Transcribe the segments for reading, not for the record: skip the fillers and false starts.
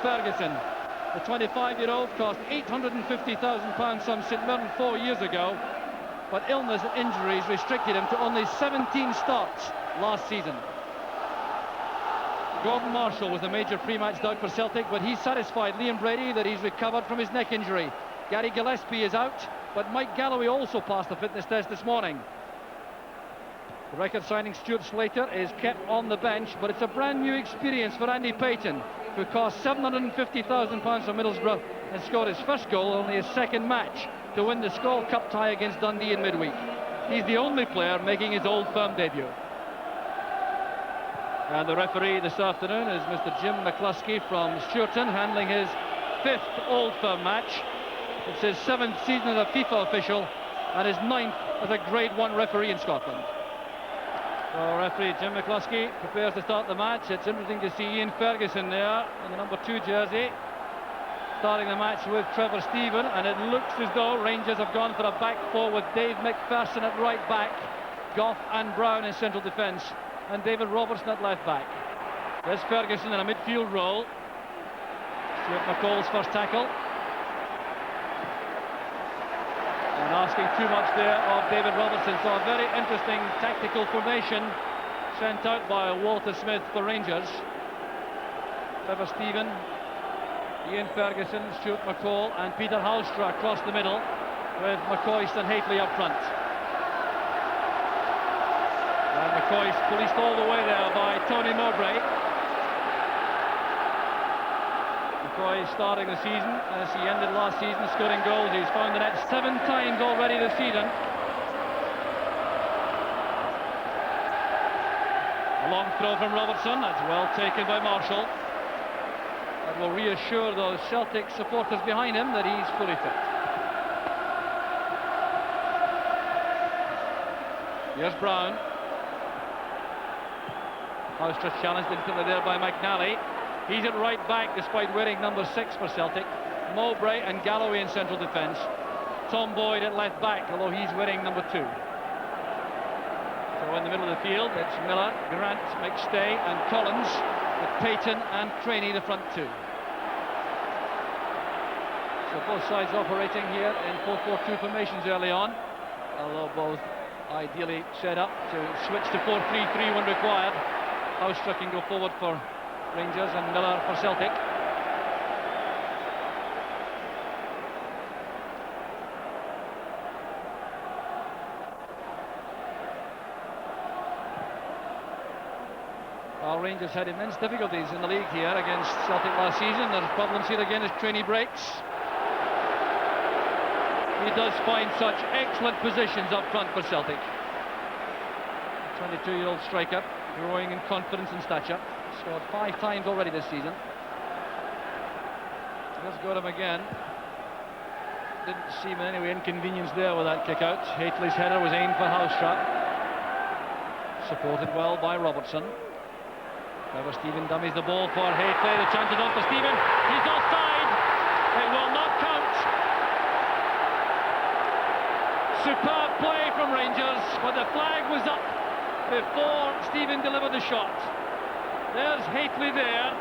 Ferguson. The 25-year-old cost £850,000 from St Mirren 4 years ago, but illness and injuries restricted him to only 17 starts last season. Gordon Marshall was the major pre-match doubt for Celtic, but he's satisfied Liam Brady that he's recovered from his neck injury. Gary Gillespie is out, but Mike Galloway also passed the fitness test this morning. The record signing Stuart Slater is kept on the bench, but it's a brand new experience for Andy Payton, who cost £750,000 from Middlesbrough and scored his first goal, only his second match, to win the Skol Cup tie against Dundee in midweek. He's the only player making his Old Firm debut. And the referee this afternoon is Mr. Jim McCluskey from Stewarton, handling his 5th Old Firm match. It's his 7th season as a FIFA official and his 9th as a Grade 1 referee in Scotland. So referee Jim McCluskey prepares to start the match. It's interesting to see Ian Ferguson there in the number 2 jersey, starting the match with Trevor Stephen, and it looks as though Rangers have gone for a back four with Dave McPherson at right back, Gough and Brown in central defence, and David Robertson at left back. There's Ferguson in a midfield role. Stuart McCall's first tackle. And asking too much there of David Robertson. So a very interesting tactical formation sent out by Walter Smith for Rangers. Trevor Stephen, Ian Ferguson, Stuart McCall and Peter Halstra across the middle, with McCoist and Hateley up front. And McCoist policed all the way there by Tony Mowbray. McCoy starting the season as he ended last season scoring goals. He's found the net 7 times already this season. A long throw from Robertson, that's well taken by Marshall. That will reassure those Celtic supporters behind him that he's fully fit. Here's Brown. Halstra challenged instantly there by McNally. He's at right back despite wearing number 6 for Celtic. Mowbray and Galloway in central defence. Tom Boyd at left back, although he's wearing number 2. So in the middle of the field, it's Miller, Grant, McStay and Collins, with Payton and Craney the front 2. So both sides operating here in 4-4-2 formations early on, although both ideally set up to switch to 4-3-3 when required. Halstra can go forward for Rangers and Miller for Celtic. Well, Rangers had immense difficulties in the league here against Celtic last season. There's problems here again as Craney breaks. He does find such excellent positions up front for Celtic. 22-year-old striker, growing in confidence and stature. Scored 5 times already this season. Just got him again. Didn't seem in any way inconvenienced there with that kick out. Hateley's header was aimed for Halstra. Supported well by Robertson. Trevor Stephen dummies the ball for Hateley. The chance is on for Stephen. He's offside. It will not count. Superb play from Rangers, but the flag was up before Stephen delivered the shot. There's Hateley there.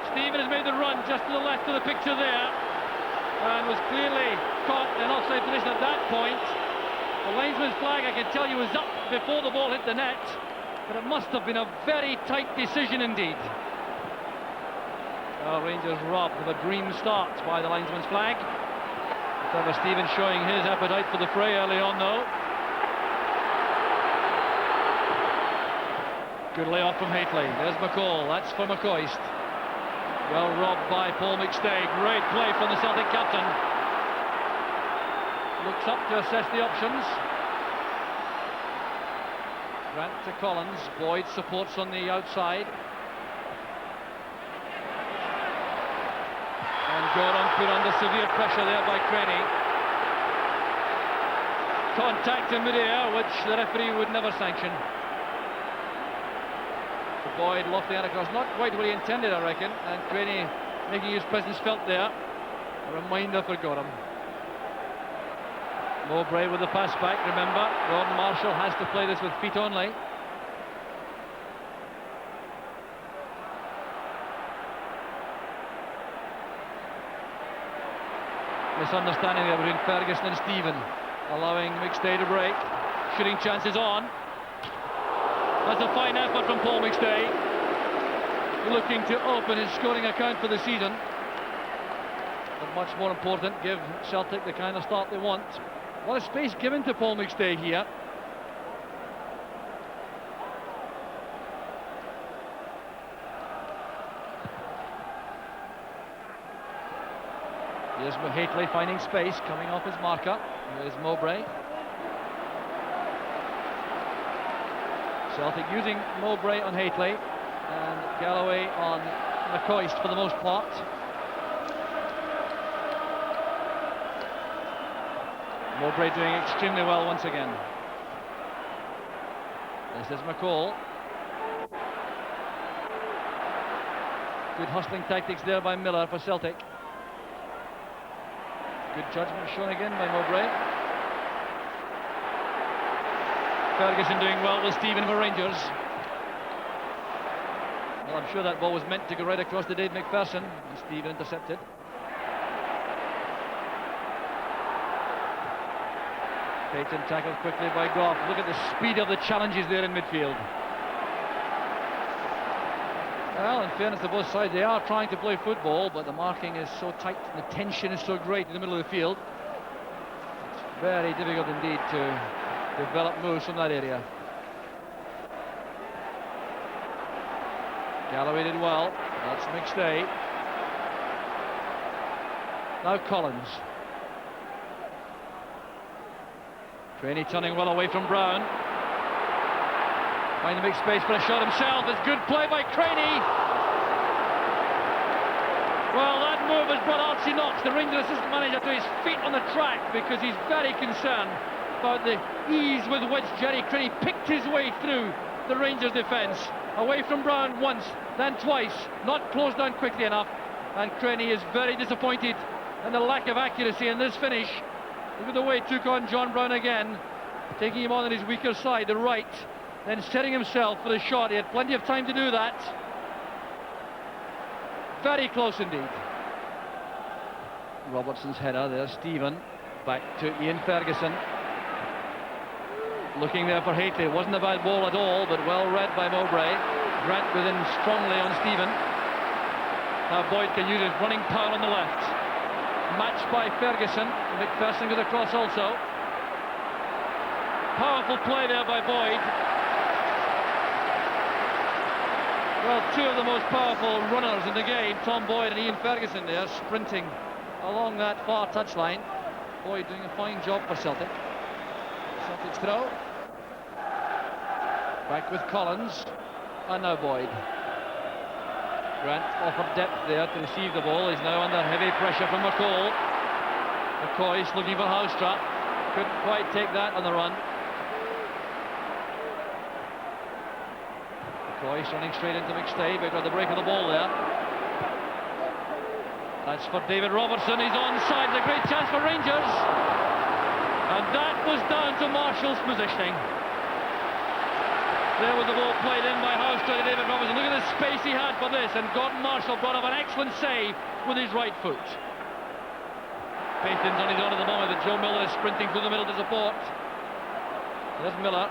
Stephen has made the run just to the left of the picture there and was clearly caught in offside position at that point. The linesman's flag, I can tell you, was up before the ball hit the net, but it must have been a very tight decision indeed. Rangers robbed of a dream start by the linesman's flag. Trevor Stephen showing his appetite for the fray early on though. Good layoff from Hateley. There's McCall. That's for McCoist. Well robbed by Paul McStay. Great play from the Celtic captain. Looks up to assess the options. Grant to Collins. Boyd supports on the outside. And Goran put under severe pressure there by Craney. Contact in mid-air, which the referee would never sanction. Boyd lofting it across, not quite what he intended, I reckon, and Craney making his presence felt there. A reminder for Gorham. Mowbray with the pass back, remember, Gordon Marshall has to play this with feet only. misunderstanding there between Ferguson and Stephen, allowing McStay to break. Shooting chances on. That's a fine effort from Paul McStay, looking to open his scoring account for the season. But much more important, give Celtic the kind of start they want. A lot of space given to Paul McStay here. Here's Hately finding space, coming off his marker. Here's Mowbray. Celtic using Mowbray on Hately and Galloway on McCoist for the most part. Mowbray doing extremely well once again. This is McCall. Good hustling tactics there by Miller for Celtic. Good judgment shown again by Mowbray. Ferguson doing well with Stephen for Rangers. Well, I'm sure that ball was meant to go right across to Dave McPherson, and Stephen intercepted. Payton tackled quickly by Goff. Look at the speed of the challenges there in midfield. Well, in fairness to both sides, they are trying to play football, but the marking is so tight and the tension is so great in the middle of the field. It's very difficult indeed to develop moves from that area. Galloway did well. That's McStay. Now Collins. Craney turning well away from Brown. Trying to make space for a shot himself. It's good play by Craney. Well, that move has brought Archie Knox, the Rangers assistant manager, to his feet on the track, because he's very concerned about the ease with which Jerry Craney picked his way through the Rangers defence. Away from Brown once, then twice, not closed down quickly enough, and Craney is very disappointed in the lack of accuracy in this finish. Look at the way he took on John Brown again, taking him on his weaker side, the right, then setting himself for the shot. He had plenty of time to do that. Very close indeed. Robertson's header there. Stephen back to Ian Ferguson, looking there for Hately. It wasn't a bad ball at all, but well read by Mowbray. Grant within strongly on Stephen. Now Boyd can use his running power on the left. Matched by Ferguson. McPherson goes across also. Powerful play there by Boyd. Well, two of the most powerful runners in the game, Tom Boyd and Ian Ferguson there, sprinting along that far touchline. Boyd doing a fine job for Celtic. Celtic's throw. Back with Collins. And now Boyd. Grant offered depth there to receive the ball. He's now under heavy pressure from McCall. McCoy's looking for Houstra. Couldn't quite take that on the run. McCoy's running straight into McStay, but got the break of the ball there. That's for David Robertson. He's onside. A great chance for Rangers. And that was down to Marshall's positioning. There was the ball played in by Houstra to David Robertson. Look at the space he had for this, and Gordon Marshall brought up an excellent save with his right foot. Payton's on his own at the moment, but Joe Miller is sprinting through the middle to support. There's Miller.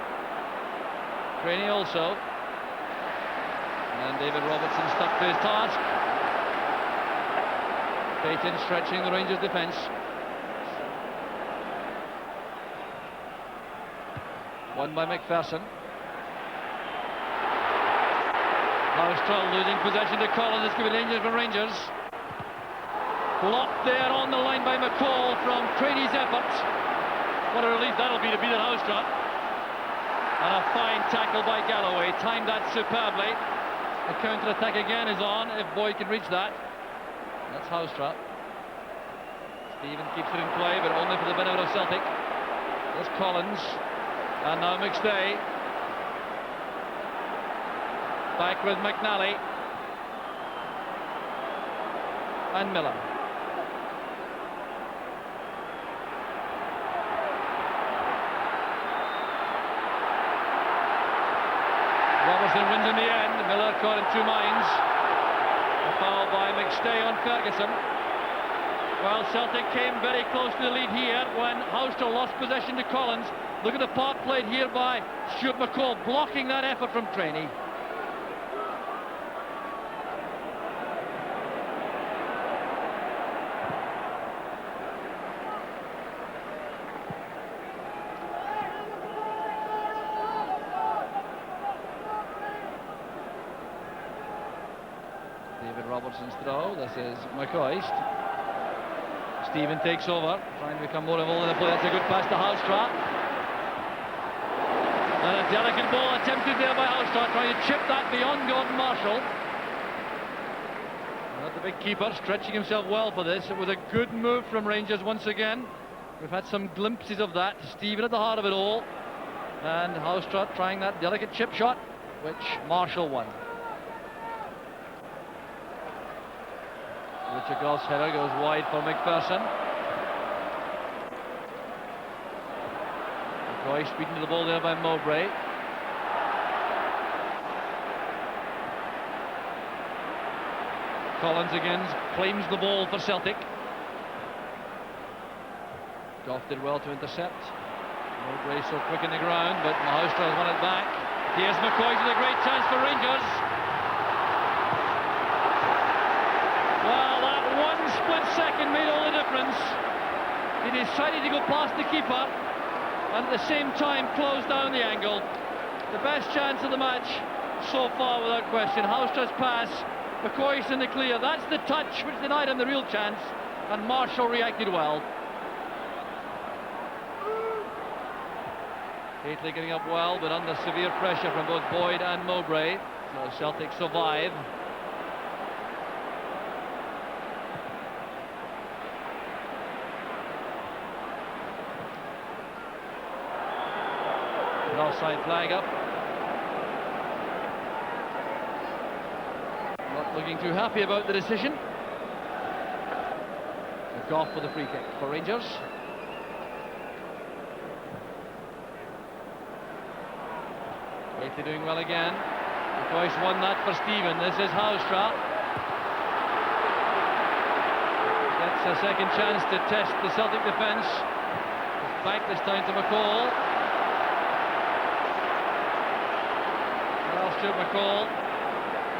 Craney also. And David Robertson stuck to his task. Payton stretching the Rangers' defence. Won by McPherson. Houstra losing possession to Collins. It's going to be dangerous for Rangers. Blocked there on the line by McCall from Craney's effort. What a relief that'll be to beat Houstra. And a fine tackle by Galloway. Timed that superbly. The counter-attack again is on, if Boyd can reach that. That's Houstra. Stephen keeps it in play, but only for the benefit of Celtic. There's Collins. And now McStay. Back with McNally. And Miller. Robertson wins in the end. Miller caught in two minds. A foul by McStay on Ferguson. Well, Celtic came very close to the lead here when Houster lost possession to Collins. Look at the part played here by Stuart McCall, blocking that effort from Trainee. David Robertson's throw. This is McCoist. Stephen takes over, trying to become more involved in the play. That's a good pass to Houstra. And a delicate ball attempted there by Houstra, trying to chip that beyond Gordon Marshall. Not the big keeper, stretching himself well for this. It was a good move from Rangers once again. We've had some glimpses of that. Stephen at the heart of it all. And Houstra trying that delicate chip shot, which Marshall won. Richard Goff's header goes wide for McPherson. McCoy speeding to the ball there by Mowbray. Collins again claims the ball for Celtic. Goff did well to intercept. Mowbray so quick in the ground, but Mahoustra has won it back. Here's McCoy with a great chance for Rangers. Well, that one split second made all the difference. He decided to go past the keeper and at the same time close down the angle. The best chance of the match so far without question. Houstra's pass, McCoy's in the clear. That's the touch which denied him the real chance, and Marshall reacted well. Gately getting up well, but under severe pressure from both Boyd and Mowbray. So Celtic survive. Offside flag up. Not looking too happy about the decision. Goff for the free kick for Rangers. Gately doing well again. McCoy's won that for Stephen. This is Houstra. Gets a second chance to test the Celtic defence. Back this time to McCall. Stuart McCall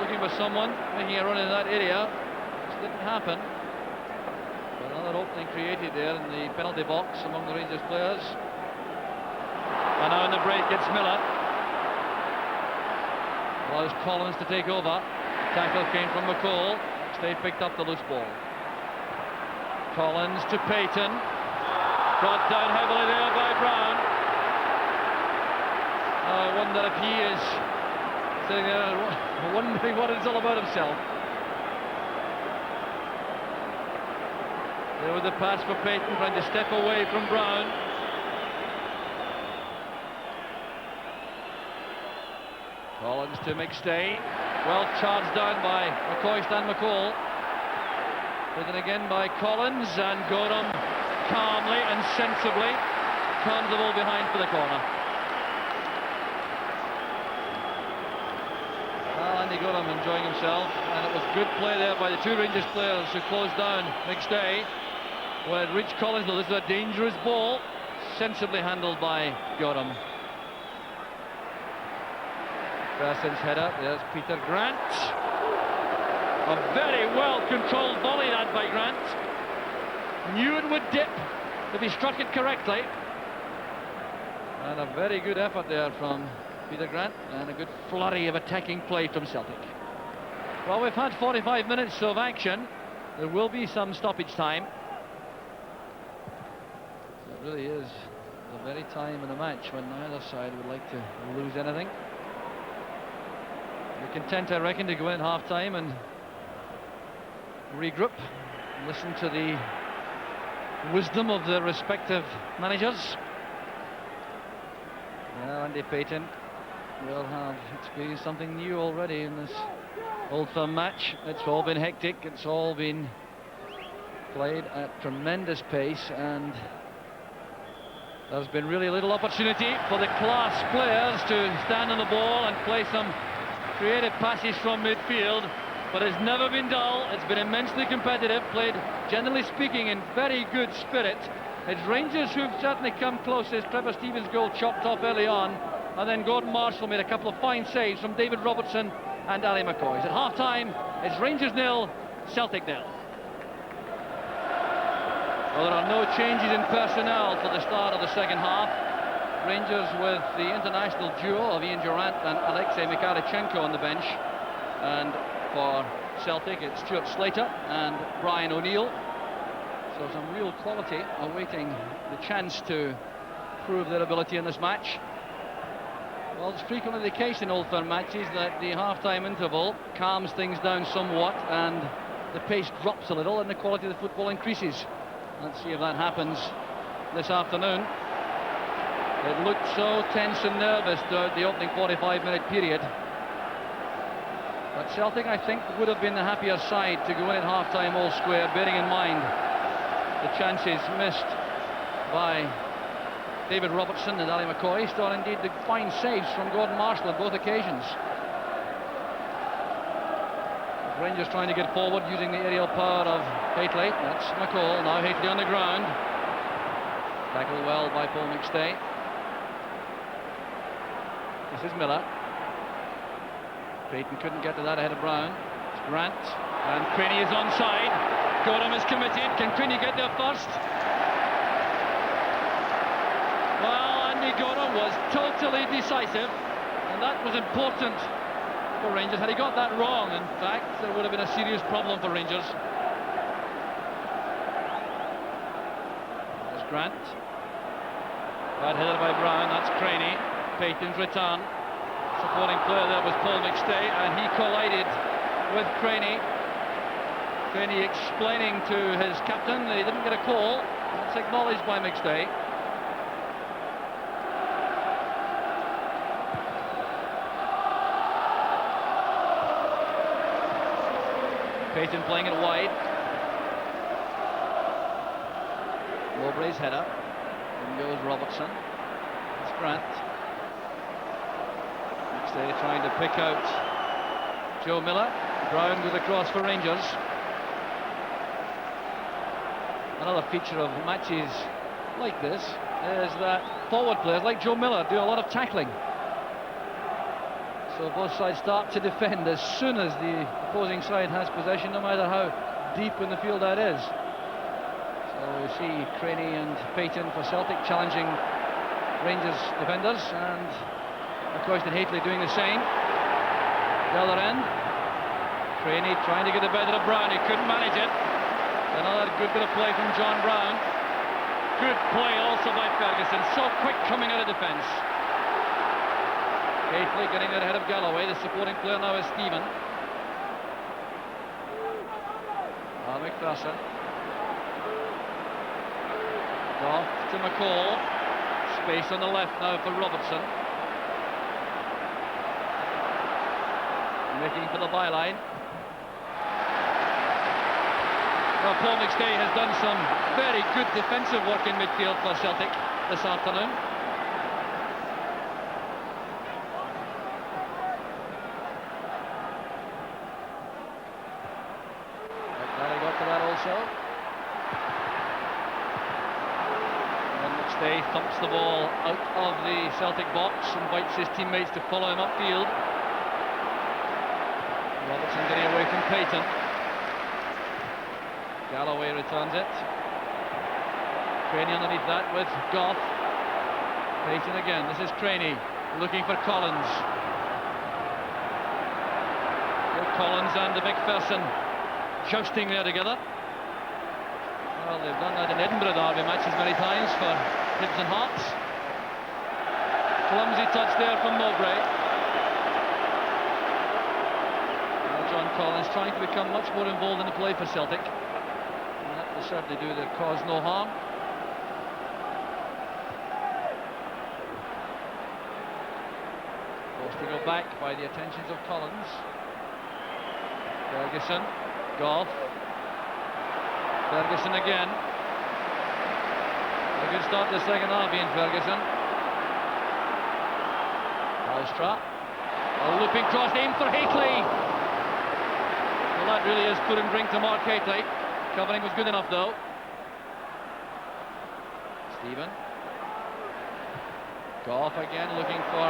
looking for someone, making a run in that area. This didn't happen. But another opening created there in the penalty box among the Rangers players. And now in the break it's Miller. Allows Collins to take over. Tackle came from McCall. They picked up the loose ball. Collins to Payton. Brought down heavily there by Brown. I wonder if he is sitting there wondering what it's all about himself. There was the pass for Payton, trying to step away from Brown. Collins to McStay. Well charged down by McCoy and McCall. Taken again by Collins, and Gorham calmly and sensibly comes the ball behind for the corner. Andy Gorham enjoying himself, and it was good play there by the two Rangers players who closed down McStay. Well, it reached Collins, though. This is a dangerous ball, sensibly handled by Gorham. Person's header, there's Peter Grant. A very well controlled volley that by Grant. Knew it would dip if he struck it correctly. And a very good effort there from Peter Grant, and a good flurry of attacking play from Celtic. Well, we've had 45 minutes of action. There will be some stoppage time. It really is the very time in the match when neither side would like to lose anything. We're content, I reckon, to go in at half-time and regroup, listen to the wisdom of the respective managers. Now Andy Payton will have experienced something new already in this Old Firm match. It's all been hectic, it's all been played at tremendous pace, and there's been really little opportunity for the class players to stand on the ball and play some creative passes from midfield. but it's never been dull. It's been immensely competitive, played, generally speaking, in very good spirit. It's Rangers who've certainly come closest. Trevor Stevens' goal chopped off early on, and then Gordon Marshall made a couple of fine saves from David Robertson and Ali McCoy. At half-time, it's Rangers 0, Celtic 0. Well, there are no changes in personnel for the start of the second half. Rangers with the international duo of Ian Durrant and Alexei Mikhailchenko on the bench. And for Celtic, it's Stuart Slater and Brian O'Neill. So some real quality awaiting the chance to prove their ability in this match. Well, it's frequently the case in Old Firm matches that the half-time interval calms things down somewhat and the pace drops a little and the quality of the football increases. Let's see if that happens this afternoon. It looked so tense and nervous throughout the opening 45-minute period. But Celtic, I think, would have been the happier side to go in at half-time all square, bearing in mind the chances missed by David Robertson and Ali McCoy, or indeed the fine saves from Gordon Marshall on both occasions. Rangers trying to get forward using the aerial power of Haitley. That's McCall, now Haitley on the ground. Tackled well by Paul McStay. This is Miller. Payton couldn't get to that ahead of Brown. It's Grant, and Craney is onside. Gorham is committed. Can Craney get there first? Well, Andy Gorham was totally decisive, and that was important for Rangers. Had he got that wrong, in fact, there would have been a serious problem for Rangers. There's Grant. Bad headed by Brown. That's Craney. Payton's return. Supporting player there was Paul McStay, and he collided with Craney. Craney explaining to his captain that he didn't get a call. That's acknowledged by McStay. Payton playing it wide. Mowbray's header. In goes Robertson. It's Grant. They're trying to pick out Joe Miller. Brown with a cross for Rangers. Another feature of matches like this is that forward players like Joe Miller do a lot of tackling. So both sides start to defend as soon as the opposing side has possession, no matter how deep in the field that is. So we see Craney and Payton for Celtic challenging Rangers defenders, and of course, Haitley doing the same. The other end, Craney trying to get the better of Brown. He couldn't manage it. Another good bit of play from John Brown. Good play also by Ferguson. So quick coming out of defence. Haitley getting it ahead of Galloway. The supporting player now is Stephen. McPherson. Off to McCall. Space on the left now for Robertson. Making for the byline. Well, Paul McStay has done some very good defensive work in midfield for Celtic this afternoon. Glad he got to that also. And McStay thumps the ball out of the Celtic box, invites his teammates to follow him upfield. Robertson getting away from Payton. Galloway returns it. Craney underneath that with Goff. Payton again. This is Craney looking for Collins. Collins and McPherson jousting there together. Well, they've done that in Edinburgh Derby matches many times for Hibs and Hearts. Clumsy touch there from Mowbray. John Collins trying to become much more involved in the play for Celtic. And that will certainly do the cause no harm. Forced to go back by the attentions of Collins. Ferguson, Goff. Ferguson again. A good start to the second half, Ian Ferguson. Alstra. A looping cross aimed for Haitley. that really is food and drink to Mark Hateley. Covering was good enough though. Stephen. Goff again looking for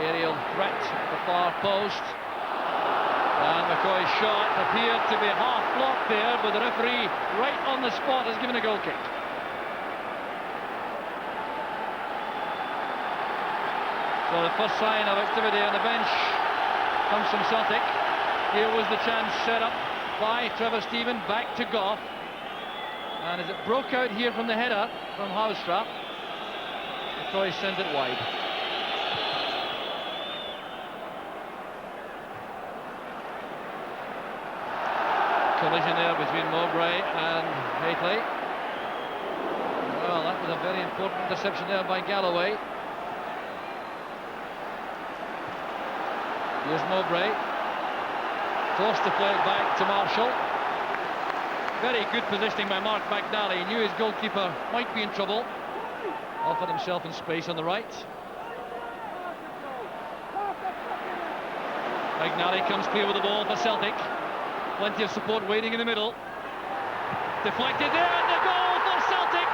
aerial threat at the far post. And McCoy's shot appeared to be half blocked there, but the referee right on the spot has given a goal kick. So the first sign of activity on the bench comes from Celtic. Here was the chance set up by Trevor Stephen, back to Goff. And as it broke out here from the header from Houstra, McCoy sent it wide. Collision there between Mowbray and Hateley. Well, that was a very important interception there by Galloway. Here's Mowbray. Forced to play it back to Marshall. Very good positioning by Mark McNally. He knew his goalkeeper might be in trouble. Offered himself in space on the right. McNally comes clear with the ball for Celtic. Plenty of support waiting in the middle. Deflected there, and the goal for Celtic.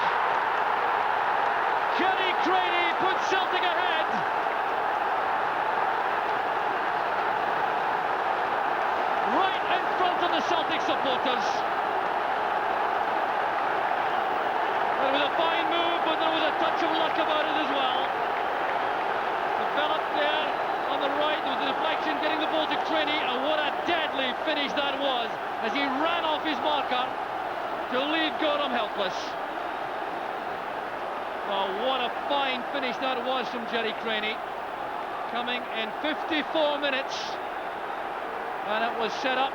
Jerry Craney puts Celtic ahead. Right in front of the Celtic supporters. It was a fine move, but there was a touch of luck about it as well. Developed there on the right, there was a deflection, getting the ball to Craney, and what a deadly finish that was, as he ran off his marker to leave Gorham helpless. Oh, what a fine finish that was from Jerry Craney, coming in 54 minutes. And it was set up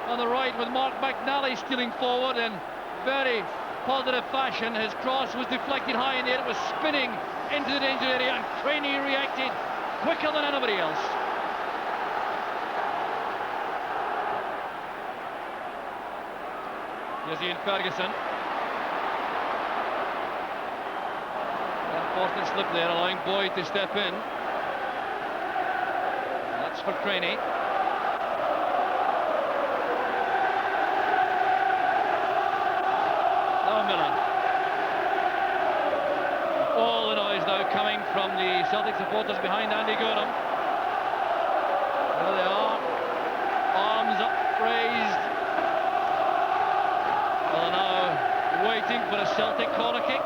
on the right with Mark McNally stealing forward in very positive fashion. His cross was deflected high in the air, it was spinning into the danger area, and Craney reacted quicker than anybody else. Here's Ian Ferguson. Unfortunate slip there, allowing Boyd to step in. That's for Craney. Miller. All the noise now coming from the Celtic supporters behind Andy Gorham. There they are, arms upraised. Well, now waiting for a Celtic corner kick.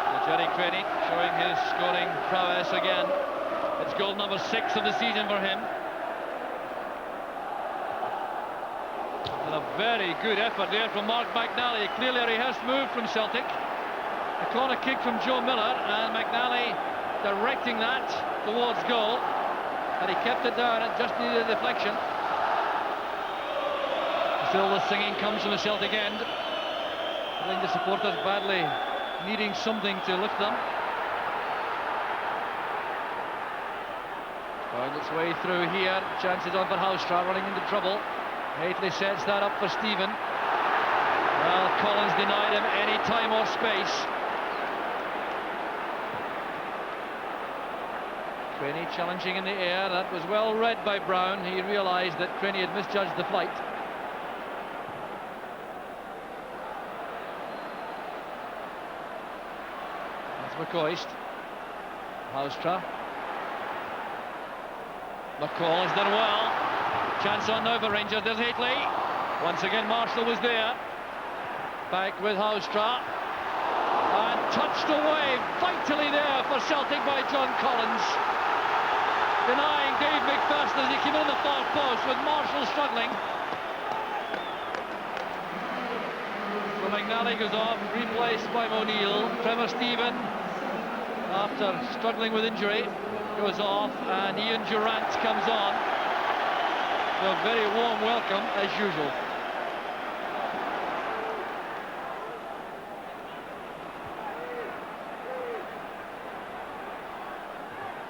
So Jerry Craney showing his scoring prowess again. It's goal number 6 of the season for him. A very good effort there from Mark McNally. Clearly a rehearsed move from Celtic. A corner kick from Joe Miller, and McNally directing that towards goal. And he kept it down, it just needed a deflection. Still the singing comes from the Celtic end. I think the supporters badly needing something to lift them. Found its way through here. Chances on for Houstra, running into trouble. Hateley sets that up for Stephen. Well, Collins denied him any time or space. Craney challenging in the air. That was well read by Brown. He realised that Craney had misjudged the flight. That's McCoist. Houstra. McCall has done well. Chance on now for Rangers. There's Hateley. Once again Marshall was there. Back with Houstra. And touched away vitally there for Celtic by John Collins. Denying Dave McPherson as he came in the far post with Marshall struggling. So McNally goes off, replaced by O'Neill. Trevor Stephen, after struggling with injury, goes off, and Ian Durant comes on. So a very warm welcome as usual.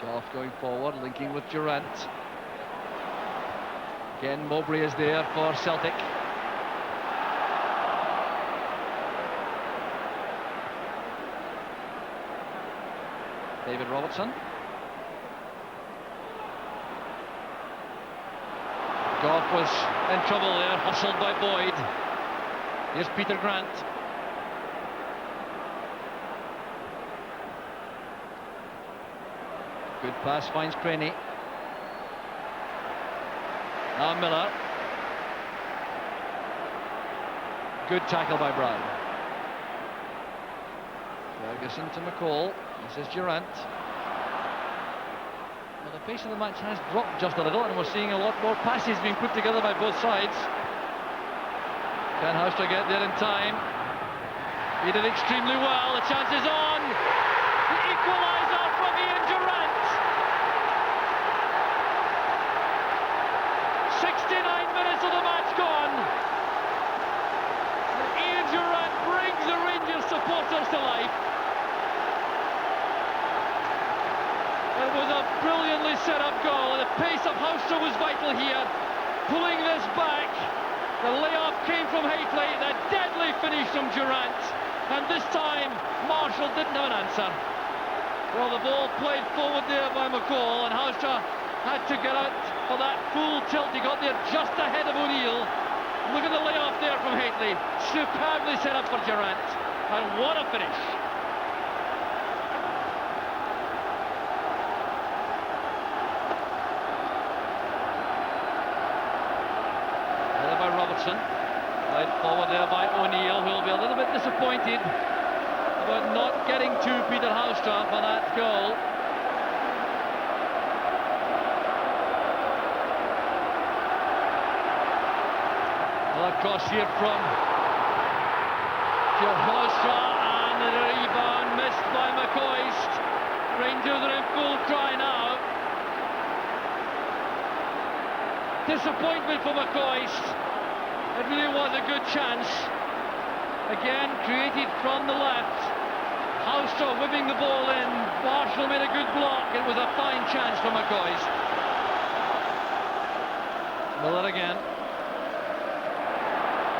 Goff going forward, linking with Durant. Again, Mowbray is there for Celtic. David Robertson. Goff was in trouble there, hustled by Boyd. Here's Peter Grant. Good pass, finds Craney. Now Miller. Good tackle by Brown. Ferguson to McCall. This is Durant. Well, the pace of the match has dropped just a little, and we're seeing a lot more passes being put together by both sides. Can Hauster get there in time? He did extremely well. The chance is on. The equaliser from Ian Durant. 69 minutes of the match gone. And Ian Durant brings the Rangers supporters to life. It was a brilliantly set up goal. The pace of Hauster was vital here. Pulling this back. The layoff came from Haitley. The deadly finish from Durant. And this time, Marshall didn't have an answer. Well, the ball played forward there by McCall, and Hauster had to get out for that full tilt. He got there just ahead of O'Neill. Look at the layoff there from Haitley. Superbly set up for Durant. And what a finish. Headed by Robertson. Played forward there by O'Neill, who will be a little bit disappointed about not getting to Peter Hauster for that goal. Cross here from Hauster, and the rebound missed by McCoist. Rangers are in full cry now. Disappointment for McCoist. It really was a good chance. Again, created from the left. Hauster whipping the ball in. Marshall made a good block. It was a fine chance for McCoist. Miller again.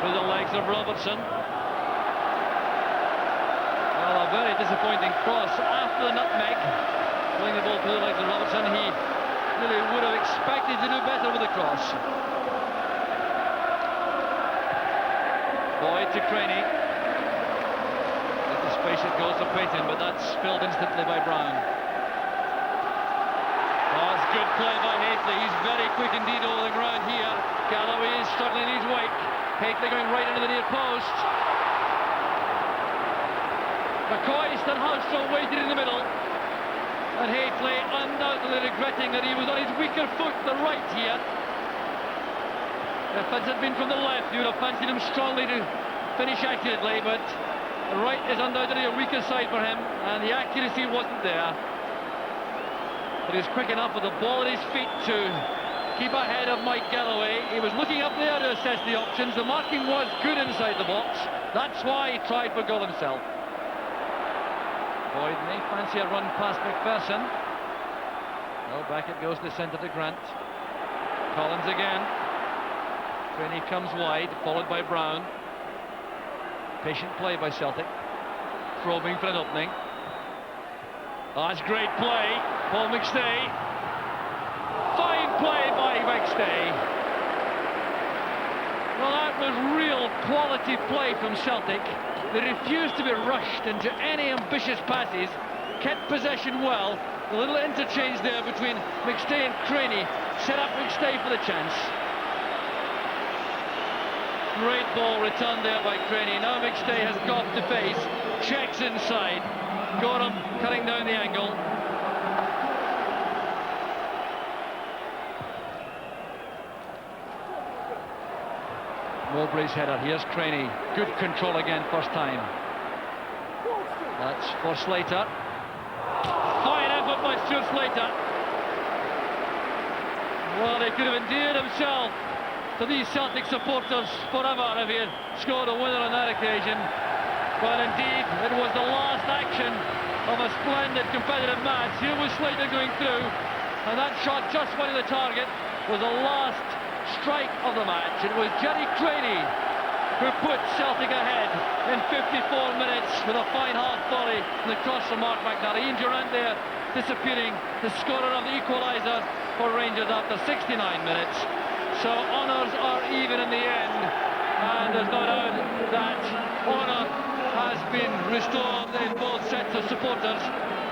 Through the legs of Robertson. Well, a very disappointing cross after the nutmeg. Pulling the ball through the legs of Robertson. He really would have expected to do better with the cross. Boyd to Craney. At the space it goes to Payton, but that's filled instantly by Brown. Oh, it's good play by Haitley. He's very quick indeed over the ground here. Galloway is struggling in his wake. Haitley going right into the near post. McCoist and Hauster waited in the middle. And Haitley undoubtedly regretting that he was on his weaker foot, the right here. If it had been from the left, you would have fancied him strongly to finish accurately, but the right is undoubtedly a weaker side for him, and the accuracy wasn't there. But he's quick enough with the ball at his feet to keep ahead of Mike Galloway. He was looking up there to assess the options. The marking was good inside the box. That's why he tried for goal himself. Boyd may fancy a run past McPherson. No, back it goes to centre to Grant. Collins again. Craney comes wide, followed by Brown. Patient play by Celtic. Probing for an opening. Oh, that's great play. Paul McStay. Fine play by McStay. Well, that was real quality play from Celtic. They refused to be rushed into any ambitious passes, kept possession well. The little interchange there between McStay and Craney set up McStay for the chance. Great ball returned there by Craney. Now McStay has Goff to face, checks inside. Gorham cutting down the angle. Mowbray's header. Here's Craney. Good control again, first time. That's for Slater. Fine effort by Stuart Slater. Well, he could have endeared himself to these Celtic supporters forever if he had scored a winner on that occasion. But indeed, it was the last action of a splendid competitive match. Here was Slater going through, and that shot just winning the target was the last strike of the match. It was Jerry Craney who put Celtic ahead in 54 minutes with a fine half volley and the cross from Mark McNally. Ian Durant there disappearing, the scorer of the equaliser for Rangers after 69 minutes. So honours are even in the end, and there's no doubt that honour has been restored in both sets of supporters.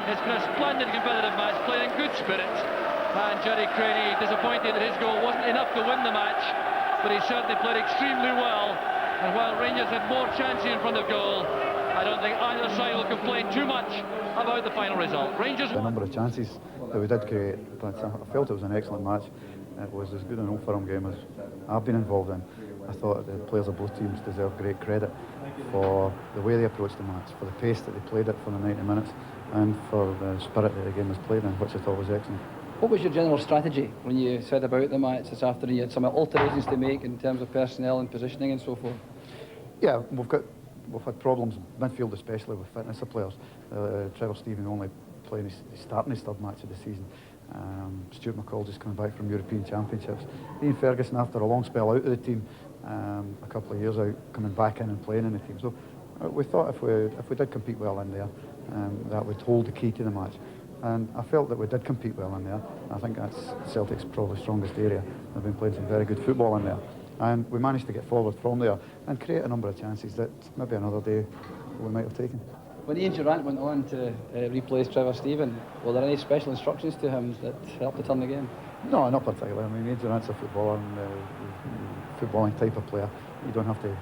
It's been a splendid competitive match, played in good spirit, and Jerry Craney disappointed that his goal wasn't enough to win the match, but he certainly played extremely well, and while Rangers had more chances in front of goal, I don't think either side will complain too much about the final result. Rangers... A number of chances that we did create, but I felt it was an excellent match. It was as good an Old Firm game as I've been involved in. I thought the players of both teams deserve great credit for the way they approached the match, for the pace that they played it for the 90 minutes, and for the spirit that the game was played in, which I thought was excellent. What was your general strategy when you said about the match this afternoon? You had some alterations to make in terms of personnel and positioning and so forth. Yeah, we've had problems, midfield especially, with fitness of players. Trevor Stephen only playing his starting his third match of the season. Stuart McCall just coming back from European Championships. Ian Ferguson, after a long spell out of the team, a couple of years out, coming back in and playing in the team. So we thought if we did compete well in there, that would hold the key to the match. And I felt that we did compete well in there. I think that's Celtic's probably strongest area. They've been playing some very good football in there. And we managed to get forward from there and create a number of chances that maybe another day we might have taken. When Ian Durrant went on to replace Trevor Stephen, were there any special instructions to him that helped to turn the game? No, not particularly. I mean, Ian Durrant's a footballer and footballing type of player. You don't have to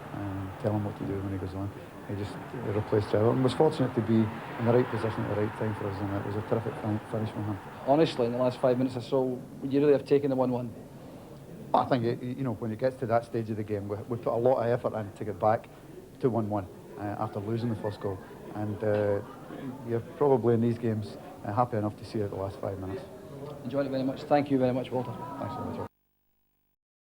tell him what to do when he goes on. He just replaced Trevor and was fortunate to be in the right position at the right time for us, and it was a terrific finish from him. Honestly, in the last 5 minutes or so, would you really have taken the 1-1? I think, you know, when it gets to that stage of the game, we put a lot of effort in to get back to 1-1 after losing the first goal. And you're probably in these games happy enough to see it the last 5 minutes. Enjoyed it very much. Thank you very much, Walter. Thanks so much.